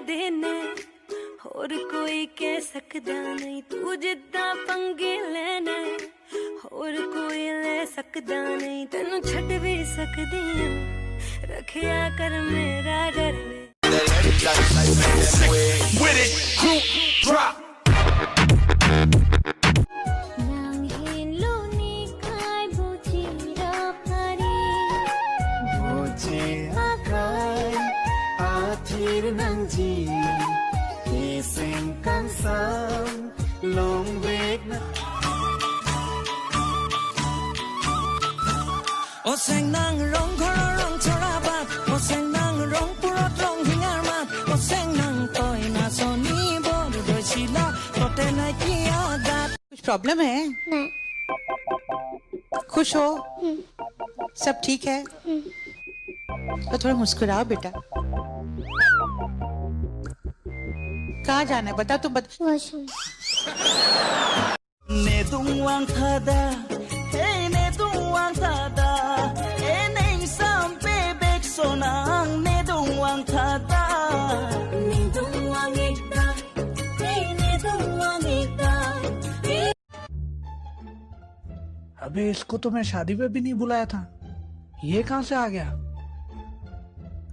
देने और कोई कह सकदा नहीं तू जिद्दां पंगे लेने और कोई ले सकदा नहीं तेनू छड्ड भी सकदी हां रखिया कर मेरा डर With it, group drop. Oseng nang rong khoro rong chorabat Oseng nang rong purot rong hingarmat Oseng nang toy na soni bor do chila tote na kiya dat कुछ प्रॉब्लम है? नहीं। खुश हो? सब ठीक है? तो थोड़ा मुस्कुराओ बेटा। कहाँ जाना है बता, तुम बता। Washroom. Ne duang thada hey ne duang thada e nei sam bebek sonang ne duang thada hey ne duang ekta अबे इसको तो मैं शादी पे भी नहीं बुलाया था, ये कहाँ से आ गया?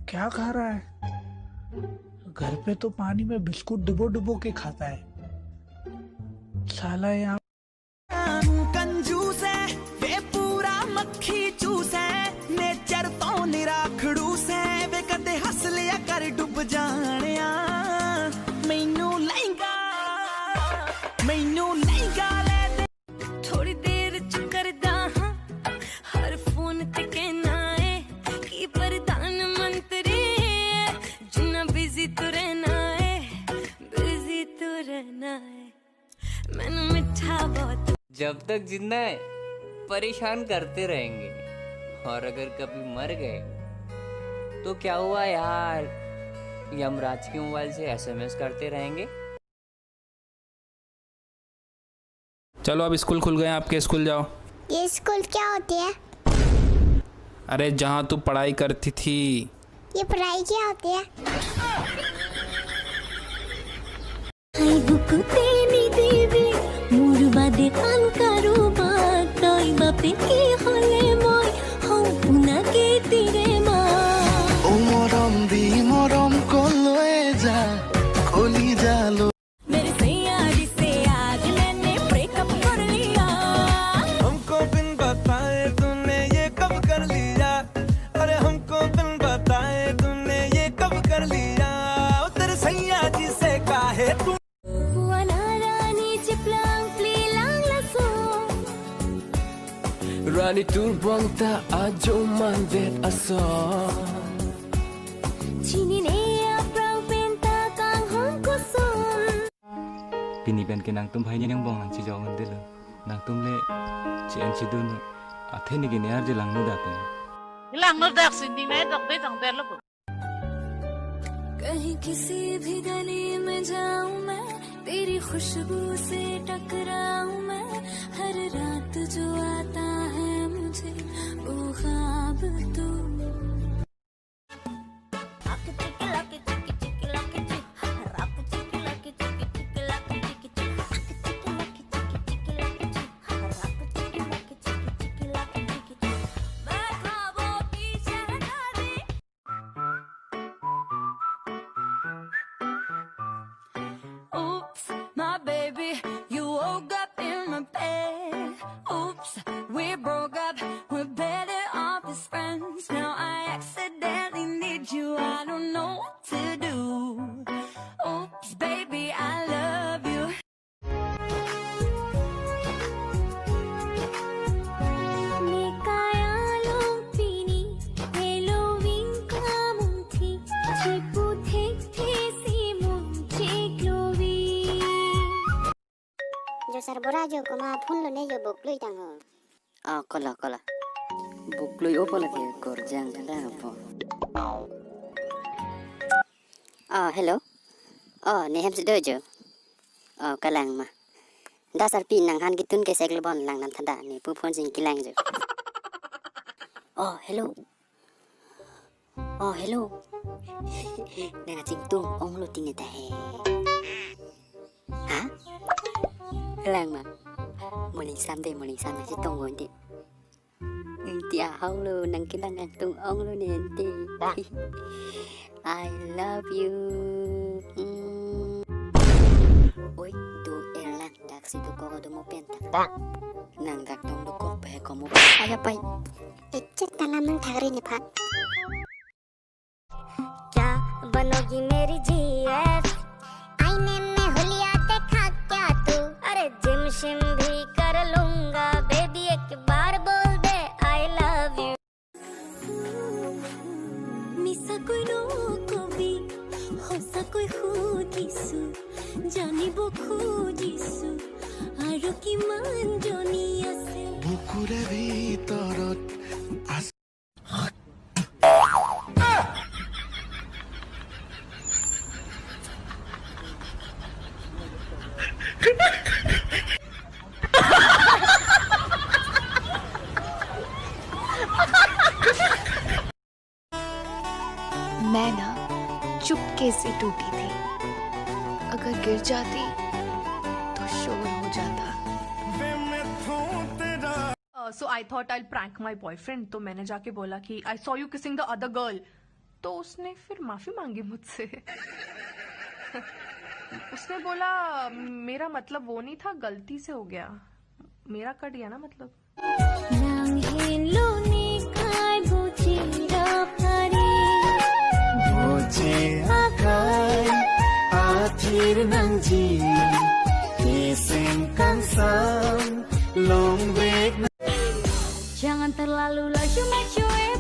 क्या खा रहा है? घर पे तो पानी में बिस्कुट डुबो डुबो के खाता है साला। यहाँ कंजूस है वे पूरा मक्खी चूस है नेचर तो निरा खड़ूस है वे कदे हंस लिया कर डुब जानिया मैनू लहंगा ले दे थोड़ी देर च करदा हां हर फोन ते कहना है कि प्रधानमंत्री जिन्ना बिजी तो रहना है मैनू मिठा बहुत जब तक जिंदा है परेशान करते रहेंगे और अगर कभी मर गए तो क्या हुआ यार, यमराज के मोबाइल से SMS करते रहेंगे। चलो अब स्कूल खुल गए, आपके स्कूल जाओ। ये स्कूल क्या होती है? अरे जहाँ तू पढ़ाई करती थी। ये पढ़ाई क्या होती है? मुरबादे अंकारो बाताई बापे के हले मोय हम पुना के तेरे माँ ओ मोरम दी मोरम को लोए जा खोली जालो मेरे सैयारी से आज मैंने ब्रेकअप कर लिया। हमको बिन बताए तूने ये कब कर लिया, अरे हमको बिन बताए तूने ये कब कर लिया, तेरे सैया जी से काहे तू Rani turbang ta ajo mandet aso Chini ne aprang penta kang hong kusun Pinigan kinang tum bhai nyang bong lang chi jaw ngan dil nang tum le chi an chi dun athe ni gine ar je lang no date lang no dak sindi में दक दे तंग दे लो। कहीं किसी भी गली में जाऊं मैं तेरी खुशबू से टकराऊं मैं हर रात जो आता है मुझे वो ख्वाब तू Oops, my baby, you woke up in my bed. Oops, we broke up, we're better off as friends. Now I accidentally need you, I don't know what to do. Oops, baby, I love you. Sarborajo ko ma phun lo ne yo boklui tang ho. Kola buklui opo lagi korjang da po. Hello. Ne hem se dojo. Kalang ma. Dasar pi nang han gitun ke segel bon lang nam thanda ni pu phon sing kilang jo. Hello. Oh, hello. Nang ching tung ong lo ting ta he. Hả? Lang mà. Morning sun si tong won di. Tia hong lo nang kilang ang tung ong lo ni ti. I love you. Oi, tu erlang dak si tu ko do mo penta. Nang dak tong do ko pe ko mo. Aya pai. इज्जत तला मन ठाकरे ने फाट क्या बनोगी मेरी GF आईने में हुलिया देखा क्या तू अरे जिम शिम भी कर लूंगा बेबी एक बार बोल दे आई लव यू मिसा कोई रोकोबी होसा कोई खुदिसु জানিব খুজিছো আৰু কিমান জনি আছে বুকুৰে ভিতৰত मैं ना चुपके से टूटी थी अगर गिर जाती तो शोर हो जाता So I thought I'll prank my boyfriend. तो मैंने जाके बोला कि I saw you kissing the other girl. तो उसने फिर माफी मांगी मुझसे. उसने बोला मेरा मतलब वो नहीं था गलती से हो गया. मेरा कट गया ना मतलब. Jangan terlalu laju macuin